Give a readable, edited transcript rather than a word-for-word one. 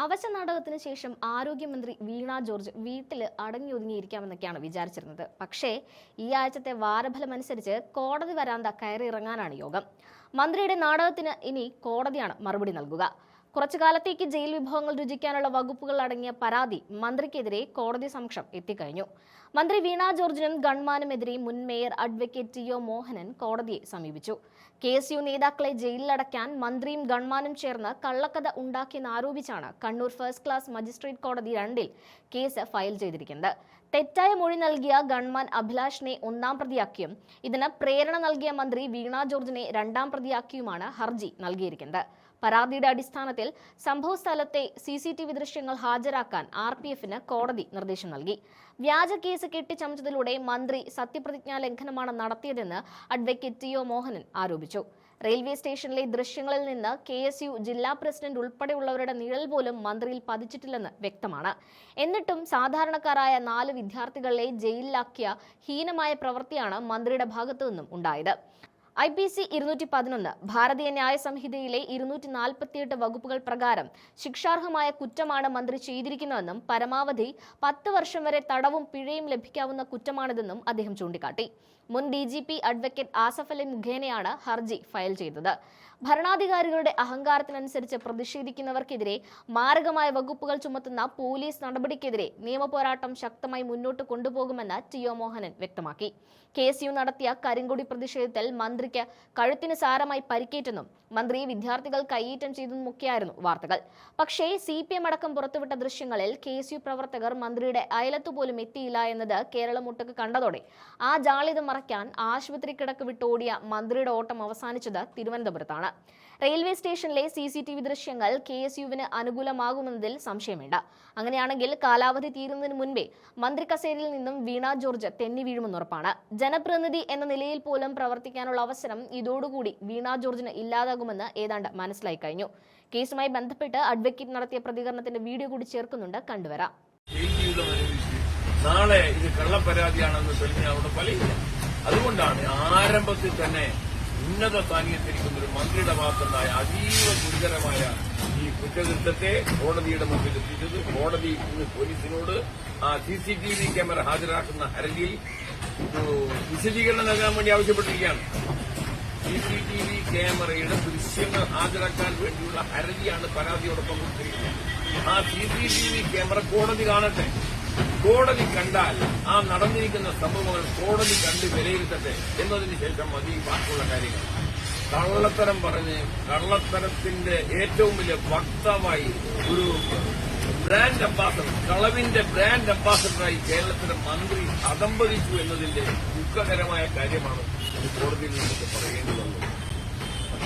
അവശ നാടകത്തിന് ശേഷം ആരോഗ്യമന്ത്രി വീണ ജോർജ് വീട്ടിൽ അടങ്ങിയൊതുങ്ങിയിരിക്കാമെന്നൊക്കെയാണ് വിചാരിച്ചിരുന്നത്. പക്ഷേ ഈ ആഴ്ചത്തെ വാരഫലമനുസരിച്ച് കോടതി വരാന്ത കയറിയിറങ്ങാനാണ് യോഗം. മന്ത്രിയുടെ നാടകത്തിന് ഇനി കോടതിയാണ് മറുപടി നൽകുക. കുറച്ചു കാലത്തേക്ക് ജയിൽ വിഭവങ്ങൾ രുചിക്കാനുള്ള വകുപ്പുകൾ അടങ്ങിയ പരാതി മന്ത്രിക്കെതിരെ കോടതി സമക്ഷം എത്തിക്കഴിഞ്ഞു. മന്ത്രി വീണ ജോർജിനും ഗൺമാനുമെതിരെ മുൻ mayor advocate T O Mohanan കോടതിയെ സമീപിച്ചു. KSU നേതാക്കളെ ജയിലിലടയ്ക്കാൻ മന്ത്രിയും ഗൺമാനും ചേർന്ന് കള്ളക്കഥ ഉണ്ടാക്കിയെന്നാരോപിച്ചാണ് കണ്ണൂർ ഫസ്റ്റ് ക്ലാസ് മജിസ്ട്രേറ്റ് കോടതി 2 കേസ് ഫയൽ ചെയ്തിരിക്കുന്നത്. തെറ്റായ മൊഴി നൽകിയ ഗൺമാൻ അഭിലാഷിനെ 1-ാം പ്രതിയാക്കിയും ഇതിന് പ്രേരണ നൽകിയ മന്ത്രി വീണ ജോർജിനെ 2-ാം പ്രതിയാക്കിയുമാണ് ഹർജി നൽകിയിരിക്കുന്നത്. പരാതിയുടെ അടിസ്ഥാനത്തിൽ സംഭവ സ്ഥലത്തെ CCTV ദൃശ്യങ്ങൾ ഹാജരാക്കാൻ RPFന് കോടതി നിർദ്ദേശം നൽകി. വ്യാജ കേസ് കെട്ടിച്ചമച്ചതിലൂടെ മന്ത്രി സത്യപ്രതിജ്ഞാ ലംഘനമാണ് നടത്തിയതെന്ന് അഡ്വക്കേറ്റ് ടി ഒ മോഹനൻ ആരോപിച്ചു. റെയിൽവേ സ്റ്റേഷനിലെ ദൃശ്യങ്ങളിൽ നിന്ന് KSU ജില്ലാ പ്രസിഡന്റ് ഉൾപ്പെടെയുള്ളവരുടെ നിഴൽ പോലും മന്ത്രിയിൽ പതിച്ചിട്ടില്ലെന്ന് വ്യക്തമാണ്. എന്നിട്ടും സാധാരണക്കാരായ 4 വിദ്യാർത്ഥികളെ ജയിലിലാക്കിയ ഹീനമായ പ്രവൃത്തിയാണ് മന്ത്രിയുടെ ഭാഗത്തു നിന്നും ഉണ്ടായത്. IPC 211, ഭാരതീയ ന്യായ സംഹിതയിലെ 248 വകുപ്പുകൾ പ്രകാരം ശിക്ഷാർഹമായ കുറ്റമാണ് മന്ത്രി ചെയ്തിരിക്കുന്നതെന്നും പരമാവധി 10 വർഷം വരെ തടവും പിഴയും ലഭിക്കാവുന്ന കുറ്റമാണിതെന്നും അദ്ദേഹം ചൂണ്ടിക്കാട്ടി. മുൻ DGP അഡ്വക്കേറ്റ് ആസഫ് അലി മുഖേനയാണ് ഹർജി ഫയൽ ചെയ്തത്. ഭരണാധികാരികളുടെ അഹങ്കാരത്തിനനുസരിച്ച് പ്രതിഷേധിക്കുന്നവർക്കെതിരെ മാരകമായ വകുപ്പുകൾ ചുമത്തുന്ന പോലീസ് നടപടിക്കെതിരെ നിയമപോരാട്ടം ശക്തമായി മുന്നോട്ട് കൊണ്ടുപോകുമെന്ന് ടി ഒ മോഹനൻ വ്യക്തമാക്കി. KSU നടത്തിയ കരിങ്കൊടി പ്രതിഷേധത്തിൽ മന്ത്രിക്ക് കഴുത്തിന് സാരമായി പരിക്കേറ്റെന്നും മന്ത്രി വിദ്യാർത്ഥികൾ കയ്യേറ്റം ചെയ്തെന്നുമൊക്കെയായിരുന്നു വാർത്തകൾ. പക്ഷേ CPM അടക്കം പുറത്തുവിട്ട ദൃശ്യങ്ങളിൽ KSU പ്രവർത്തകർ മന്ത്രിയുടെ അയലത്തുപോലും എത്തിയില്ല എന്നത് കേരളം ഒട്ടുക്ക് കണ്ടതോടെ ആ ജാള്യത മറയ്ക്കാൻ ആശുപത്രി കിടക്ക് വിട്ടോടിയ മന്ത്രിയുടെ ഓട്ടം അവസാനിച്ചത് തിരുവനന്തപുരത്താണ്. റെയിൽവേ സ്റ്റേഷനിലെ CCTV ദൃശ്യങ്ങൾ KSUവിന് അനുകൂലമാകുമെന്നതിൽ സംശയമില്ല. അങ്ങനെയാണെങ്കിൽ കാലാവധി തീരുന്നതിന് മുൻപേ മന്ത്രി കസേരയിൽ നിന്നും വീണ ജോർജ് തെന്നി വീഴുമെന്നുറപ്പാണ്. ജനപ്രതിനിധി എന്ന നിലയിൽ പോലും പ്രവർത്തിക്കാനുള്ള അവസരം ഇതോടുകൂടി വീണ ജോർജിന് ഇല്ലാതാകുമെന്ന് ഏതാണ്ട് മനസ്സിലായി കഴിഞ്ഞു. കേസുമായി ബന്ധപ്പെട്ട് അഡ്വക്കേറ്റ് നടത്തിയ പ്രതികരണത്തിന്റെ വീഡിയോ കൂടി ചേർക്കുന്നുണ്ട്, കണ്ടുവരാം. നാളെ ഇത് കള്ളപ്പരാതിയാണെന്ന് തെളിഞ്ഞ അവിടെ ഫലമില്ല. അതുകൊണ്ടാണ് ആരംഭത്തിൽ തന്നെ ഉന്നത സ്ഥാനീയത്തിരിക്കുന്ന ഒരു മന്ത്രിയുടെ ഭാഗത്തുണ്ടായ അതീവ ഗുരുതരമായ ഈ കുറ്റകൃത്യത്തെ കോടതിയുടെ മുമ്പിൽ എത്തിച്ചത്. കോടതി ഇന്ന് പോലീസിനോട് CCTV ക്യാമറ ഹാജരാക്കുന്ന ഹർജിയിൽ വിശദീകരണം നൽകാൻ വേണ്ടി ആവശ്യപ്പെട്ടിരിക്കുകയാണ്. CCTV ക്യാമറയുടെ ദൃശ്യങ്ങൾ ഹാജരാക്കാൻ വേണ്ടിയുള്ള ഹർജിയാണ് പരാതിയോടൊപ്പം കൊടുത്തിരിക്കുന്നത്. ആ CCTV ക്യാമറ കോടതി കാണട്ടെ. കോടതി കണ്ടാൽ ആ നടന്നിരിക്കുന്ന സംഭവങ്ങൾ കോടതി കണ്ട് വിലയിരുത്തട്ടെ. എന്നതിന് ശേഷം മതി ബാക്കിയുള്ള കാര്യങ്ങൾ. കള്ളത്തരം പറഞ്ഞ് കള്ളത്തരത്തിന്റെ ഏറ്റവും വലിയ വക്താവായി ഒരു ബ്രാൻഡ് അംബാസഡർ, കളവിന്റെ ബ്രാൻഡ് അംബാസഡറായി കേരളത്തിലെ മന്ത്രി അധംപതിച്ചു എന്നതിന്റെ ദുഃഖകരമായ കാര്യമാണ് കോടതിയിൽ നമുക്ക് പറയേണ്ടി വന്നത്.